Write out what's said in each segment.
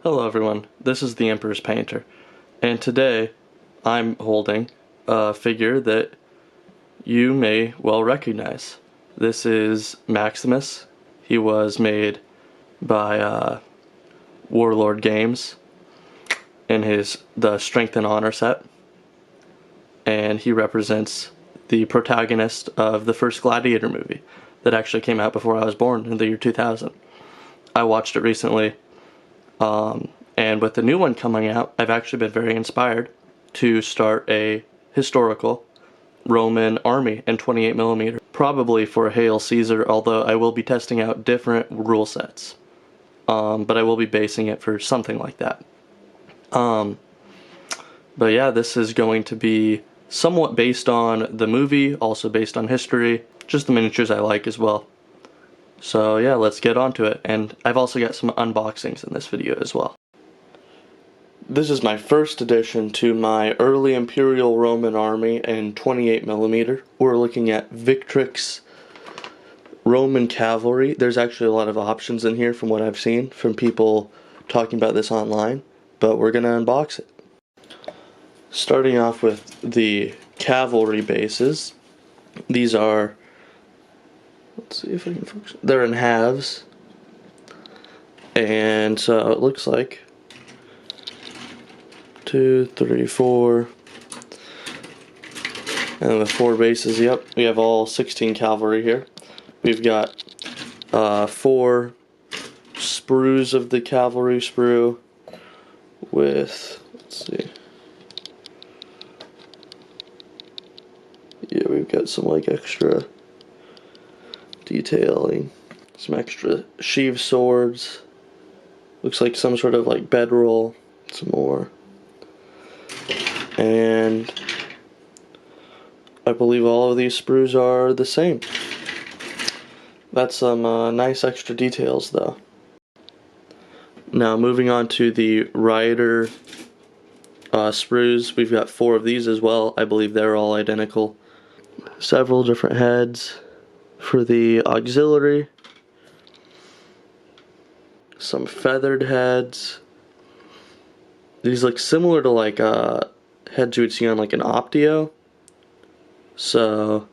Hello everyone, this is the Emperor's Painter, and today I'm holding a figure that you may well recognize. This is Maximus. He was made by Warlord Games in the Strength and Honor set, and he represents the protagonist of the first Gladiator movie that actually came out before I was born in the year 2000. I watched it recently. And with the new one coming out, I've actually been very inspired to start a historical Roman army in 28mm, probably for Hail Ceasar, although I will be testing out different rule sets. But I will be basing it for something like that. But yeah, this is going to be somewhat based on the movie, also based on history, just the miniatures I like as well. So yeah, let's get on to it, and I've also got some unboxings in this video as well. This is my first addition to my early Imperial Roman army in 28mm. We're looking at victrix Roman cavalry. There's actually a lot of options in here from what I've seen from people talking about this online, but we're going to unbox it. Starting off with the cavalry bases. These are, let's see if I can focus. They're in halves, and so it looks like 2, 3, 4, and with 4 bases. Yep, we have all 16 cavalry here. We've got 4 sprues of the cavalry sprue with, let's see, yeah, we've got some like extra detailing, some extra sheave swords, looks like some sort of like bedroll, some more, and I believe all of these sprues are the same. That's some nice extra details though. Now moving on to the rider sprues, we've got 4 of these as well. I believe they're all identical. Several different heads for the auxiliary, some feathered heads. These look similar to like heads you would see on like an Optio, so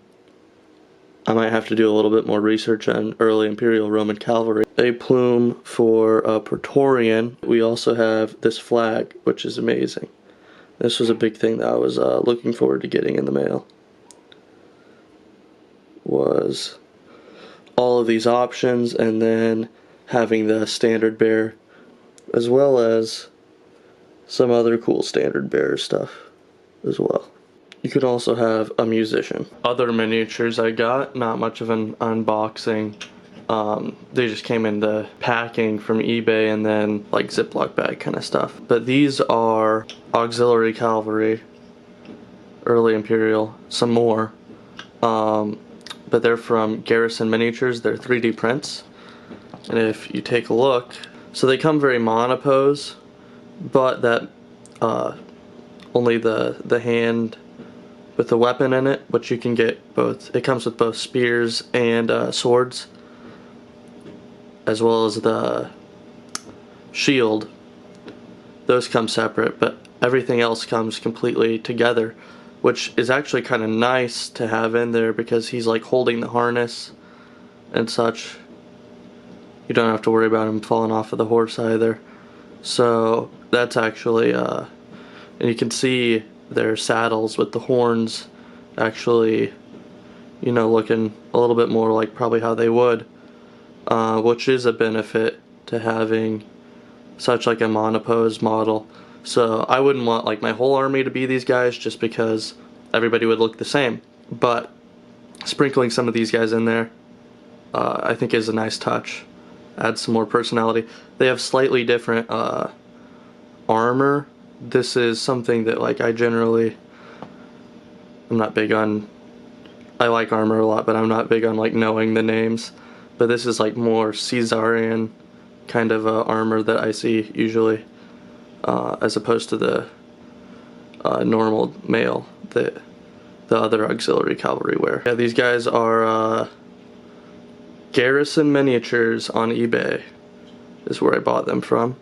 I might have to do a little bit more research on early Imperial Roman cavalry. A plume for a Praetorian. We also have this flag, which is amazing. This was a big thing that I was looking forward to getting in the mail. Was all of these options, and then having the standard bearer, as well as some other cool standard bearer stuff as well. You could also have a musician. Other miniatures I got, not much of an unboxing. They just came in the packing from eBay and then like Ziploc bag kind of stuff. But these are auxiliary cavalry, early Imperial, some more. But they're from Garrison Miniatures. They're 3D prints, and if you take a look, so they come very monopose, but that only the hand with the weapon in it, which you can get both. It comes with both spears and swords, as well as the shield. Those come separate, but everything else comes completely together, which is actually kind of nice to have in there because he's like holding the harness and such. You don't have to worry about him falling off of the horse either. So that's actually, and you can see their saddles with the horns actually, you know, looking a little bit more like probably how they would, which is a benefit to having such like a monopose model. So I wouldn't want like my whole army to be these guys just because everybody would look the same. But sprinkling some of these guys in there, I think is a nice touch. Adds some more personality. They have slightly different armor. This is something that like I'm not big on. I like armor a lot, but I'm not big on like knowing the names. But this is like more Caesarian kind of armor that I see usually. As opposed to the normal mail that the other auxiliary cavalry wear. Yeah, these guys are Garrison Miniatures on eBay is where I bought them from.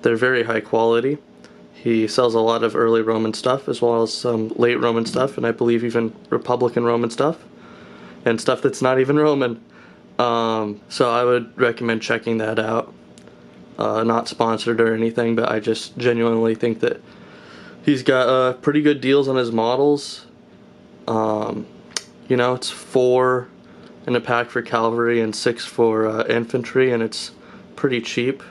They're very high quality. He sells a lot of early Roman stuff as well as some late Roman stuff, and I believe even Republican Roman stuff and stuff that's not even Roman. So I would recommend checking that out. Not sponsored or anything, but I just genuinely think that he's got pretty good deals on his models. You know, it's 4 in a pack for cavalry and 6 for infantry, and it's pretty cheap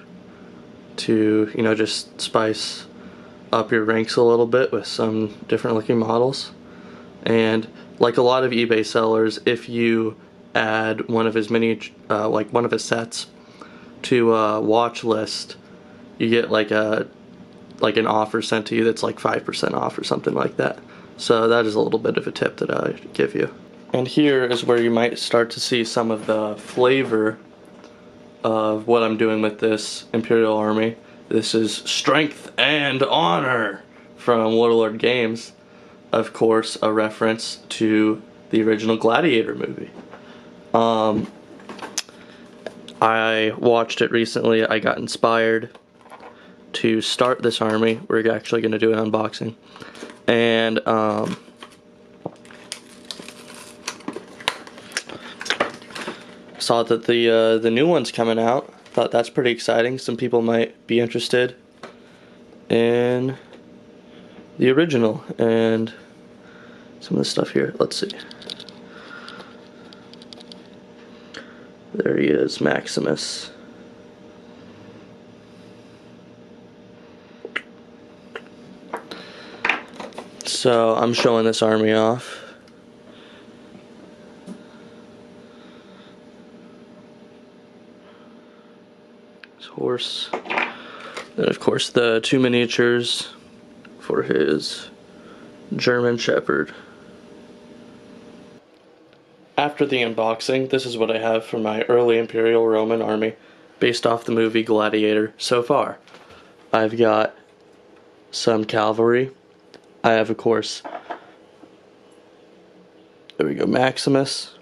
to, you know, just spice up your ranks a little bit with some different looking models. And like a lot of eBay sellers, if you add one of his like one of his sets to a watch list, you get like an offer sent to you that's like 5% off or something like that. So that is a little bit of a tip that I give you. And here is where you might start to see some of the flavor of what I'm doing with this Imperial army. This is Strength and Honor from Warlord Games. Of course, a reference to the original Gladiator movie. I watched it recently. I got inspired to start this army. We're actually going to do an unboxing. And saw that the new one's coming out. Thought that's pretty exciting. Some people might be interested in the original and some of the stuff here. Let's see. There he is, Maximus. So I'm showing this army off. His horse. Then of course the 2 miniatures for his German Shepherd. After the unboxing, this is what I have for my early Imperial Roman army based off the movie Gladiator so far. I've got some cavalry. I have, of course, there we go, Maximus.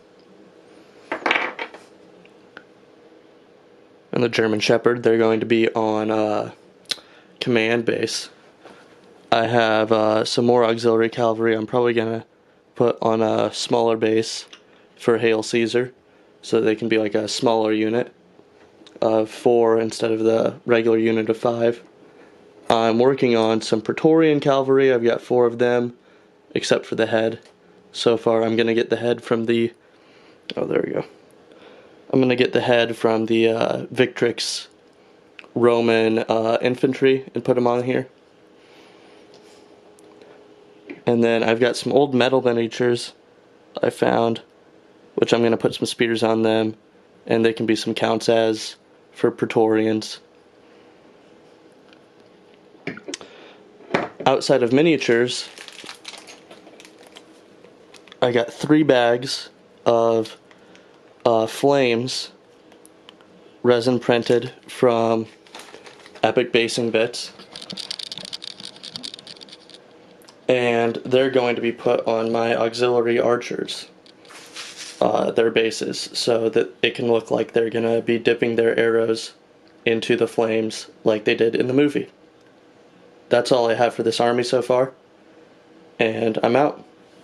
And the German Shepherd, they're going to be on command base. I have some more auxiliary cavalry I'm probably going to put on a smaller base for Hail Ceasar, so they can be like a smaller unit of 4 instead of the regular unit of 5. I'm working on some Praetorian cavalry. I've got 4 of them, except for the head. So far, I'm going to get the head from the... Oh, there we go. I'm going to get the head from the victrix Roman infantry and put them on here. And then I've got some old metal miniatures I found, which I'm going to put some spears on them, and they can be some counts as for Praetorians. Outside of miniatures, I got 3 bags of flames, resin printed from Epic Basing Bits, and they're going to be put on my auxiliary archers, their bases, so that it can look like they're going to be dipping their arrows into the flames like they did in the movie. That's all I have for this army so far, and I'm out.